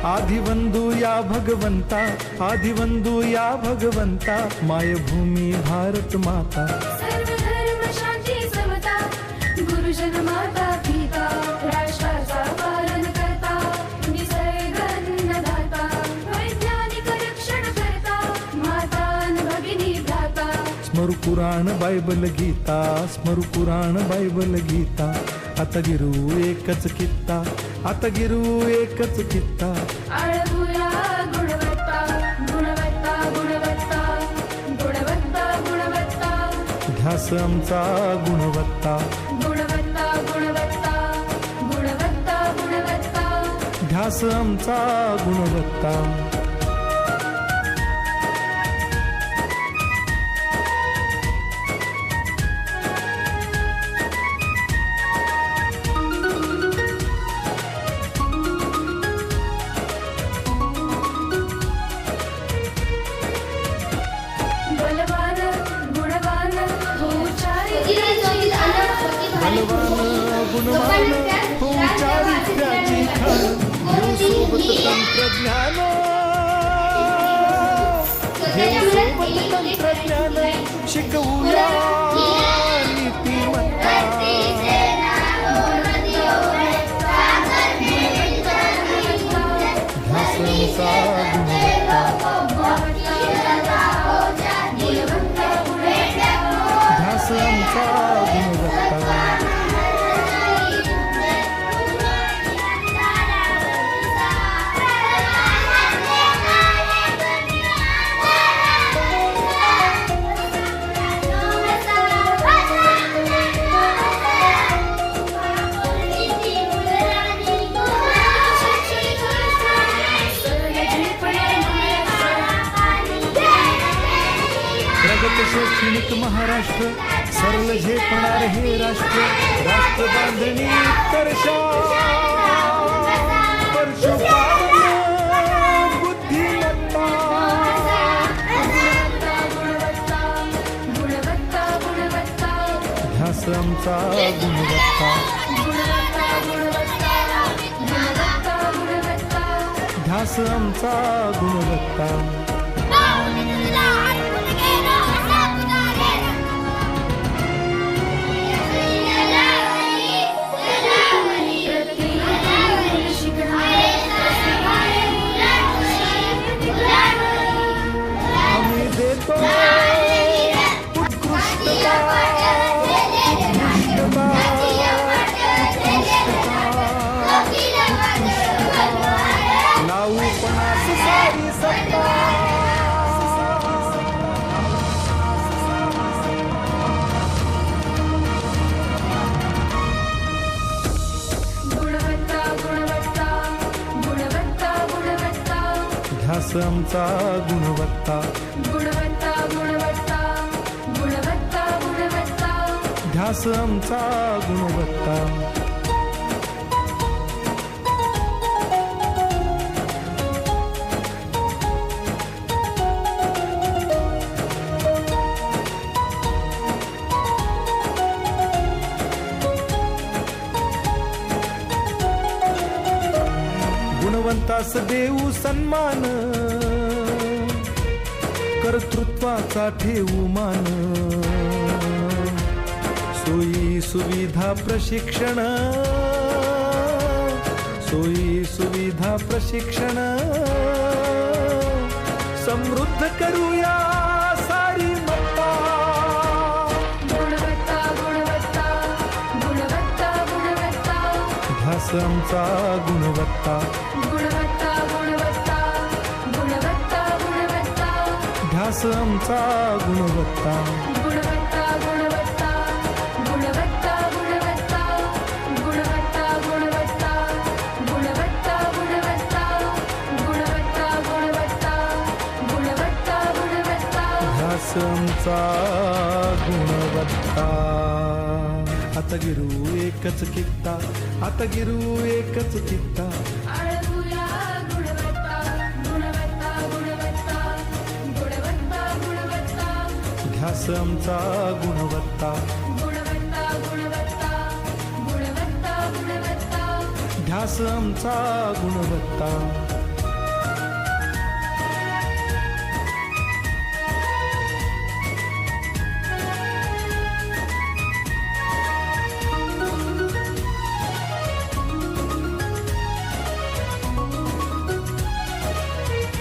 आदिवंदू या भगवंता, आदिवंदू या भगवंता, मायभूमी भारत माता. सर्व धर्म शांती समता, गुरुजन माता पिता, राष्ट्राचा पालन करता, निसर्ग अन्नदाता, वैज्ञानिक रक्षण करता, माता अन भगिनी भ्राता. स्मरू पुराण बायबल गीता, स्मरू पुराण बायबल गीता. आता गिरू एकच कित्ता, आता गिरू एकच कित्ता. आळवूया गुणवत्ता, गुणवत्ता, गुणवत्ता, गुणवत्ता, गुणवत्ता. ध्यास आमचा गुणवत्ता, गुणवत्ता, गुणवत्ता, गुणवत्ता, गुणवत्ता. ध्यास आमचा गुणवत्ता. बलवान गुणवान होऊ चारित्र्याची बलवान गुणवान होऊ चारित्र्याची खाण, घेऊ सोबत तंत्रज्ञान, घेऊ सोबत तंत्रज्ञान. शिकवूया नीतिमत्ता, ध्यास आमचा गुणवत्ता, ध्यास आमचा गुणवत्ता. प्रगत शैक्षणिक महाराष्ट्र, सरळ झेपणार हे राष्ट्र. राष्ट्र बांधणी तरशा, परशुपालन बुद्धिमत्ता. गुणवत्ता, गुणवत्ता, ध्यास आमचा गुणवत्ता, गुणवत्ता, गुणवत्ता, गुणवत्ता, गुणवत्ता. ध्यास आमचा गुणवत्ता. आम्ही देतो उत्कृष्टता, उत्कृष्टता, लावू पणास सारी सत्ता. गुणवत्ता, गुणवत्ता, गुणवत्ता, गुणवत्ता. ध्यास आमचा गुणवत्ता, गुणवत्ता, गुणवत्ता, गुणवत्ता, गुणवत्ता. ध्यास आमचा गुणवत्ता. गुणवंतास देऊ सन्मान, कर्तृत्वाचा ठेवू मान. सोयी सुविधा प्रशिक्षण, सोयी सुविधा प्रशिक्षण. समृद्ध करूया सारी मत्ता. गुणवत्ता, गुणवत्ता, गुणवत्ता, गुणवत्ता. ध्यास आमचा गुणवत्ता, गुणवत्ता, गुणवत्ता, गुणवत्ता, गुणवत्ता. ध्यास आमचा गुणवत्ता. गुणवत्ता, गुणवत्ता, गुणवत्ता, गुणवत्ता. गुणवत्ता, गुणवत्ता, गुणवत्ता, गुणवत्ता. गुणवत्ता, गुणवत्ता, गुणवत्ता, गुणवत्ता. ध्यास आमचा गुणवत्ता. आता गिरू एकच कित्ता, आता गिरू एकच कित्ता. आळवूया गुणवत्ता, गुणवत्ता, गुणवत्ता, गुणवत्ता, गुणवत्ता. ध्यास आमचा गुणवत्ता, गुणवत्ता, गुणवत्ता, गुणवत्ता, गुणवत्ता. ध्यास आमचा गुणवत्ता.